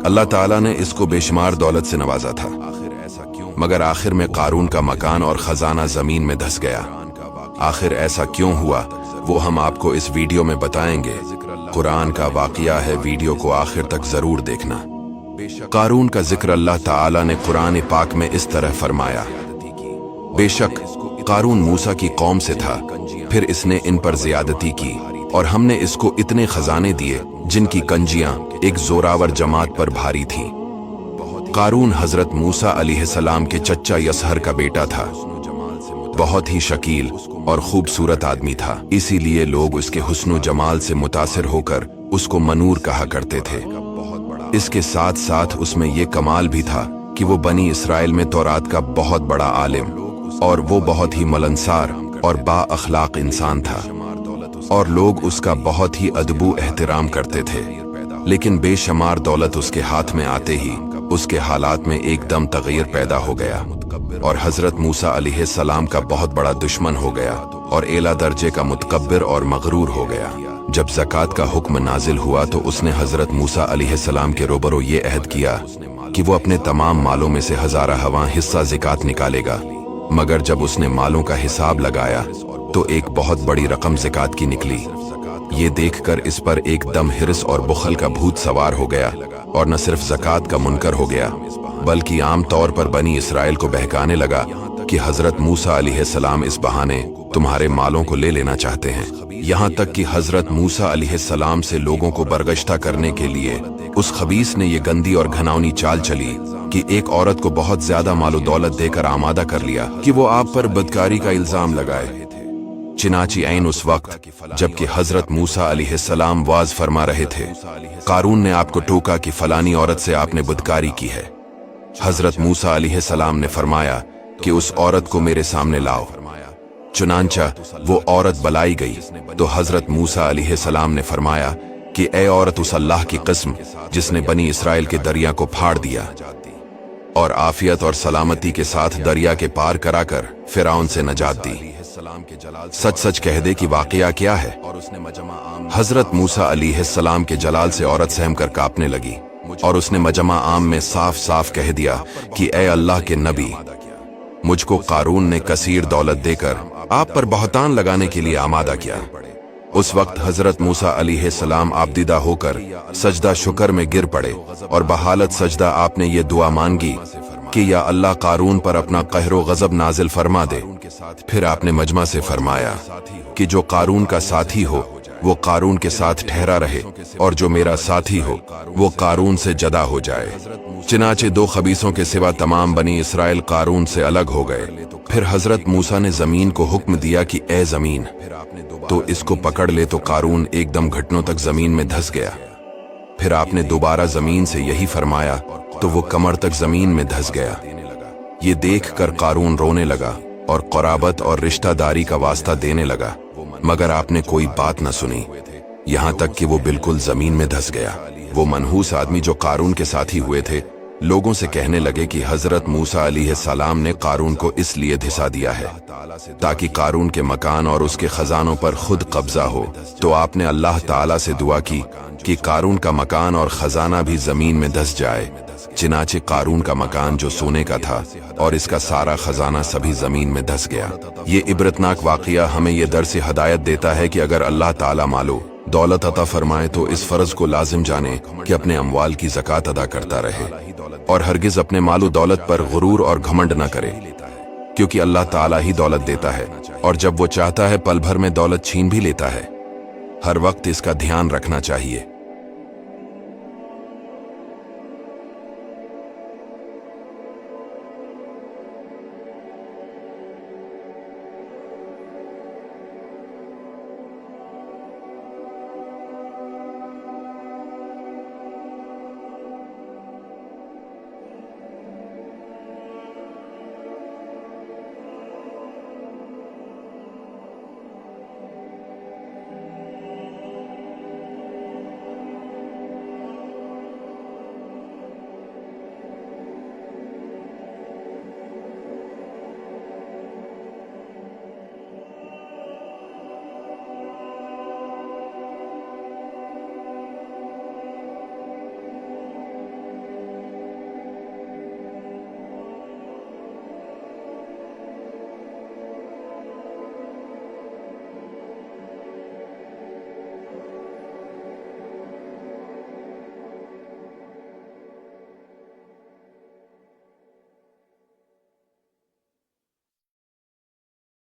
अल्लाह ताला ने इसको बेशुमार दौलत से नवाजा था, मगर आखिर में कारून का मकान और खजाना जमीन में धंस गया। आखिर ऐसा क्यों हुआ वो हम आपको इस वीडियो में बताएंगे। कुरान का वाक़िया है, वीडियो को आखिर तक जरूर देखना। कारून का जिक्र अल्लाह ताला ने कुरान पाक में इस तरह फरमाया, बेशक कारून मूसा की कौम से था, फिर इसने इन पर ज्यादती की और हमने इसको इतने खजाने दिए जिनकी कंजियां एक जोरावर जमात पर भारी थीं। कारून हजरत मूसा अलैहिस्सलाम के चच्चा यसहर का बेटा था। बहुत ही शकील और खूबसूरत आदमी था, इसीलिए लोग उसके हुस्न जमाल से मुतासिर होकर उसको मनूर कहा करते थे। इसके साथ साथ उसमें यह कमाल भी था कि वो बनी इसराइल में तौरात का बहुत बड़ा आलिम और वो बहुत ही मिलनसार और बा-अखलाक इंसान था और लोग उसका बहुत ही अदबू एहतराम करते थे। लेकिन बेशुमार दौलत उसके हाथ में आते ही उसके हालात में एकदम तगय्युर पैदा हो गया और हजरत मूसा अलैहिस्सलाम का बहुत बड़ा दुश्मन हो गया और एला दर्जे का मुतकब्बिर और मगरूर हो गया। जब ज़कात का हुक्म नाजिल हुआ तो उसने हजरत मूसा अलैहिस्सलाम के रोबरो ये अहद किया कि वो अपने तमाम मालों में से 1000वां हिस्सा ज़कात निकालेगा। मगर जब उसने मालों का हिसाब लगाया तो एक बहुत बड़ी रकम ज़कात की निकली। ये देखकर इस पर एकदम हिर्स और बुखल का भूत सवार हो गया और न सिर्फ ज़कात का मुनकर हो गया बल्कि आम तौर पर बनी इसराइल को बहकाने लगा कि हजरत मूसा अलैहिस्सलाम इस बहाने तुम्हारे मालों को ले लेना चाहते हैं। यहाँ तक कि हजरत मूसा अलैहिस्सलाम से लोगों को बरगश्ता करने के लिए उस खबीस ने ये गंदी और घनावनी चाल चली कि एक औरत को बहुत ज्यादा मालो दौलत देकर आमादा कर लिया कि वो आप पर बदकारी का इल्जाम लगाए। चिनाची ऐन उस वक्त जबकि हजरत मूसा अलैहिस्सलाम वाज फरमा रहे थे, कारून ने आपको टोका कि फलानी औरत से आपने बदकारी की है। हजरत मूसा अलैहिस्सलाम ने फरमाया कि उस औरत को मेरे सामने लाओ। चुनांचा वो औरत बुलाई गई तो हजरत मूसा अलैहिस्सलाम ने फरमाया कि ए औरत, उस अल्लाह की कसम जिसने बनी इसराइल के दरिया को फाड़ दिया और आफियत और सलामती के साथ दरिया के पार कराकर फिरौन से नजात दी, सच सच कह दे कि वाकया क्या है। हजरत मूसा अलैहिस्सलाम के जलाल से औरत सहम कर कांपने लगी और उसने मजमा आम में साफ साफ कह दिया कि ए अल्लाह के नबी, मुझको कारून ने कसीर दौलत देकर आप पर बहतान लगाने के लिए आमादा किया। उस वक्त हजरत मूसा अलैहिस्सलाम आबदीदा होकर सजदा शुक्र में गिर पड़े और बहालत सजदा आपने ये दुआ मांगी कि या अल्लाह कारून पर अपना कहरो गजब नाजिल फरमा दे। फिर आपने मजमा से फरमाया कि जो कारून का साथी हो वो कारून के साथ ठहरा रहे और जो मेरा साथी हो वो कारून से जदा हो जाए। चिनाचे दो खबीसों के सिवा तमाम बनी इसराइल कारून से अलग हो गए। फिर हजरत मूसा ने जमीन को हुक्म दिया कि ए जमीन, तो इसको पकड़ ले, तो कारून एकदम घुटनों तक जमीन में धंस गया। फिर आपने दोबारा जमीन से यही फरमाया तो वो कमर तक जमीन में धंस गया। ये देखकर कारून रोने लगा और क़राबत और रिश्तादारी का वास्ता देने लगा, मगर आपने कोई बात न सुनी, यहाँ तक कि वो बिल्कुल जमीन में धंस गया। वो मनहूस आदमी जो कारून के साथी हुए थे लोगों से कहने लगे कि हजरत मूसा अलैहिस्सलाम ने कारून को इसलिए धिसा दिया है ताकि कारून के मकान और उसके खजानों पर खुद कब्जा हो। तो आपने अल्लाह ताला से दुआ की कि कारून का मकान और खजाना भी जमीन में धंस जाए। चिनाचे कारून का मकान जो सोने का था और इसका सारा खजाना सभी जमीन में धंस गया। ये इबरतनाक वाकया हमें ये दर्स हिदायत देता है कि अगर अल्लाह ताला मालो दौलत अता फरमाए तो इस फर्ज को लाजिम जाने कि अपने अमवाल की ज़कात अदा करता रहे और हरगिज अपने मालो दौलत पर गुरूर और घमंड न करे, क्योंकि अल्लाह ताला ही दौलत देता है और जब वो चाहता है पल भर में दौलत छीन भी लेता है। हर वक्त इसका ध्यान रखना चाहिए।